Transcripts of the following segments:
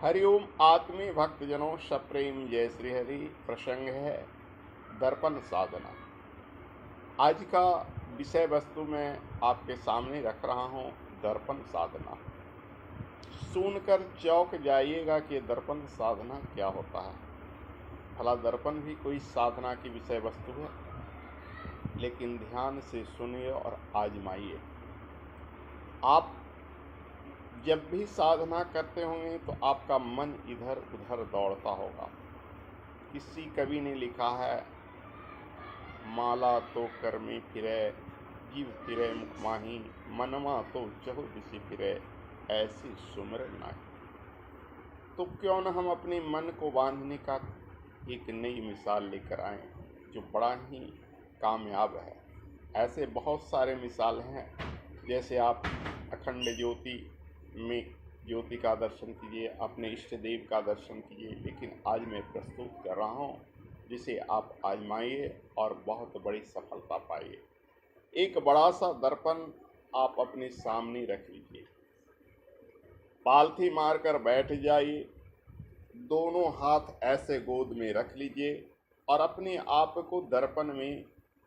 हरिओम आत्मी भक्तजनों सप्रेम जय श्री हरि। प्रसंग है दर्पण साधना। आज का विषय वस्तु मैं आपके सामने रख रहा हूँ दर्पण साधना। सुनकर चौंक जाइएगा कि दर्पण साधना क्या होता है। भला दर्पण भी कोई साधना की विषय वस्तु है? लेकिन ध्यान से सुनिए और आजमाइए। आप जब भी साधना करते होंगे तो आपका मन इधर उधर दौड़ता होगा। किसी कवि ने लिखा है, माला तो कर में फिरे, जीव फिरे मुख माही, मनवा तो चहु दिशि फिरे, ऐसी सुमिरन नाही। तो क्यों न हम अपने मन को बांधने का एक नई मिसाल लेकर आए जो बड़ा ही कामयाब है। ऐसे बहुत सारे मिसाल हैं। जैसे आप अखंड ज्योति में ज्योति का दर्शन कीजिए, अपने इष्ट देव का दर्शन कीजिए। लेकिन आज मैं प्रस्तुत कर रहा हूँ जिसे आप आजमाइए और बहुत बड़ी सफलता पाइए। एक बड़ा सा दर्पण आप अपने सामने रख लीजिए, पालथी मारकर बैठ जाइए, दोनों हाथ ऐसे गोद में रख लीजिए और अपने आप को दर्पण में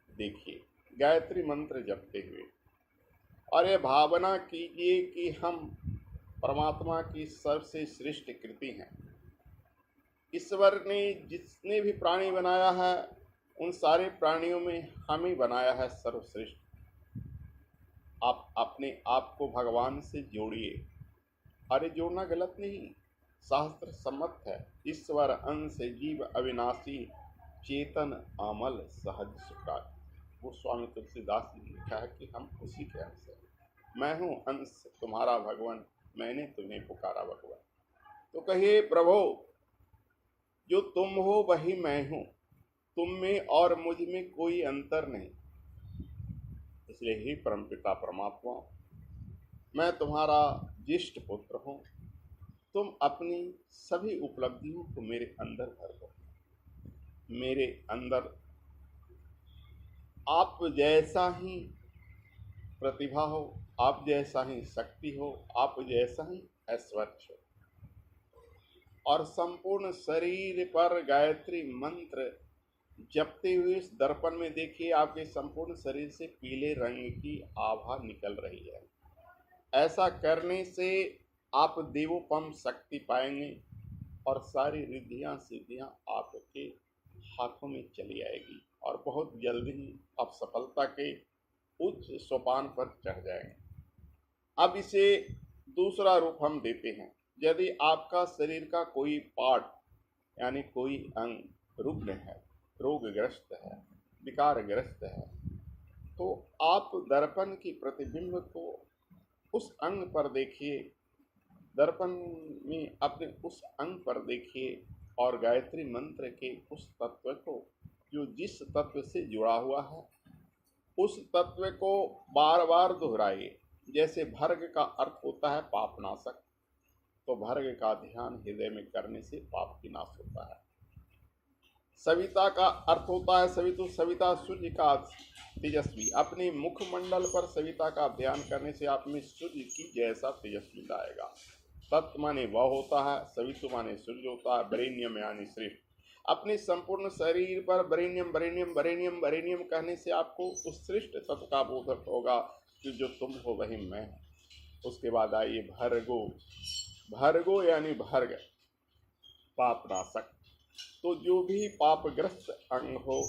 देखिए, गायत्री मंत्र जपते हुए। और ये भावना कीजिए कि हम परमात्मा की सबसे श्रेष्ठ कृति हैं। ईश्वर ने जितने भी प्राणी बनाया है उन सारे प्राणियों में हम ही बनाया है सर्वश्रेष्ठ। आप अपने आप को भगवान से जोड़िए। अरे जोड़ना गलत नहीं, शास्त्र सम्मत है। ईश्वर अंश जीव अविनाशी, चेतन अमल सहज सुखाय। वो स्वामी तुलसीदास ने लिखा है कि हम उसी के अंश हैं। मैं हूँ अंश तुम्हारा भगवान, मैंने तुम्हें पुकारा भगवान। तो कहिए, प्रभु जो तुम हो वही मैं हूँ, तुम में और मुझ में कोई अंतर नहीं। इसलिए ही परमपिता परमात्मा, मैं तुम्हारा ज्येष्ठ पुत्र हूँ। तुम अपनी सभी उपलब्धियों को मेरे अंदर भर दो। मेरे अंदर आप जैसा ही प्रतिभा हो, आप जैसा ही शक्ति हो, आप जैसा ही ऐश्वर्य हो। और संपूर्ण शरीर पर गायत्री मंत्र जपते हुए इस दर्पण में देखिए, आपके संपूर्ण शरीर से पीले रंग की आभा निकल रही है। ऐसा करने से आप देवोपम शक्ति पाएंगे और सारी रिद्धियां सिद्धियां आपके हाथों में चली आएगी और बहुत जल्दी ही आप सफलता के उच्च सोपान पर चढ़ जाएंगे। अब इसे दूसरा रूप हम देते हैं। यदि आपका शरीर का कोई पार्ट यानी कोई अंग रुग्ण है, रोगग्रस्त है, विकारग्रस्त है, तो आप दर्पण की प्रतिबिंब को उस अंग पर देखिए, दर्पण में अपने उस अंग पर देखिए और गायत्री मंत्र के उस तत्व को जो जिस तत्व से जुड़ा हुआ है उस तत्व को बार बार दोहराइए। जैसे भर्ग का अर्थ होता है पापनाशक, तो भर्ग का ध्यान हृदय में करने से पाप की नाश होता है। सविता का अर्थ होता है सवितु, सविता सूर्य का तेजस्वी। अपने मुखमंडल पर सविता का ध्यान करने से आप में सूर्य की जैसा तेजस्वी आएगा। तत्व माने वह होता है, सवितु माने सूर्य होता है, बरेण्यम यानी श्रेष्ठ। अपने संपूर्ण शरीर पर बरेण्यम बरेण्यम बरेण्यम बरेण्यम कहने से आपको उस श्रेष्ठ तत्व का बोधक होगा कि जो तुम हो वही मैं हूं। उसके बाद आइए भर्गो। भर्गो यानी भर्ग, पापनाशक। तो जो भी पापग्रस्त अंग हो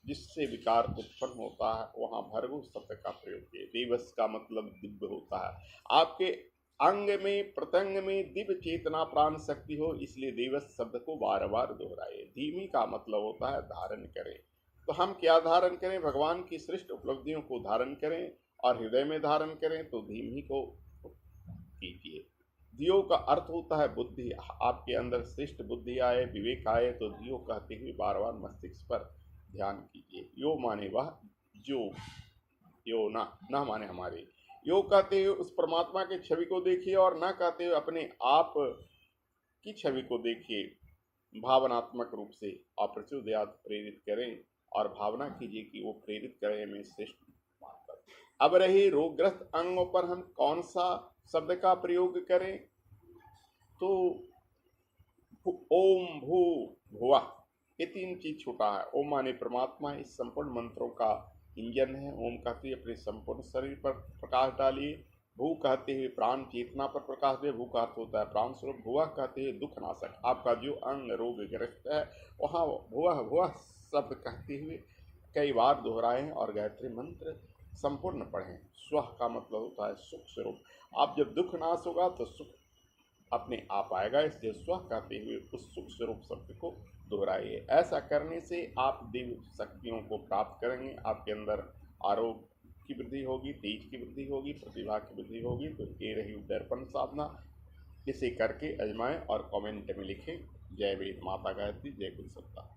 जिससे विकार उत्पन्न होता है वहां भर्गो शब्द का प्रयोग किए। दिवस का मतलब दिव्य होता है। आपके अंग में प्रत्यंग में दिव्य चेतना प्राण शक्ति हो, इसलिए दिवस शब्द को बार बार दोहराए। धीमी का मतलब होता है धारण करें। तो हम क्या धारण करें? भगवान की श्रेष्ठ उपलब्धियों को धारण करें और हृदय में धारण करें। तो धीमी को कीजिए। दियो का अर्थ होता है बुद्धि। आपके अंदर श्रेष्ठ बुद्धि आए, विवेक आए, तो दियो कहते हुए बार बार मस्तिष्क पर ध्यान कीजिए। यो माने वह जो, यो ना माने हमारे। यो कहते हुए उस परमात्मा की छवि को देखिए और ना कहते हुए अपने आप की छवि को देखिए। भावनात्मक रूप से आप प्रचोदयात प्रेरित करें और भावना कीजिए कि वो प्रेरित करें हमें श्रेष्ठ मानकर। अब रही रोगग्रस्त अंगों पर हम कौन सा शब्द का प्रयोग करें? तो ओम भू भुवः, ये 3 चीज छूटा है। ओम माने परमात्मा इस संपूर्ण मंत्रों का इंजन है। ओम कहते हुए अपने संपूर्ण शरीर पर प्रकाश डालिए। भू कहते हुए प्राण चेतना पर प्रकाश दे। भू का अर्थ होता है प्राण स्वरूप। भुवः कहते हुए दुख नाशक, आपका जो अंग रोग ग्रस्त है वहाँ भुवः भुवः शब्द कहते हुए कई बार दोहराएं और गायत्री मंत्र संपूर्ण पढ़ें। स्व का मतलब होता है सुख स्वरूप। आप जब दुख नाश होगा तो सुख अपने आप आएगा, इसलिए स्व कहते हुए उस सुख स्वरूप शब्द को दोहराइए। ऐसा करने से आप दिव्य शक्तियों को प्राप्त करेंगे। आपके अंदर आरोग्य की वृद्धि होगी, तेज की वृद्धि होगी, प्रतिभा की वृद्धि होगी। तो ये रही दर्पण साधना, इसे करके आजमाएं और कमेंट में लिखें। जय वेद माता गायत्री, जय गुरु सत्ता।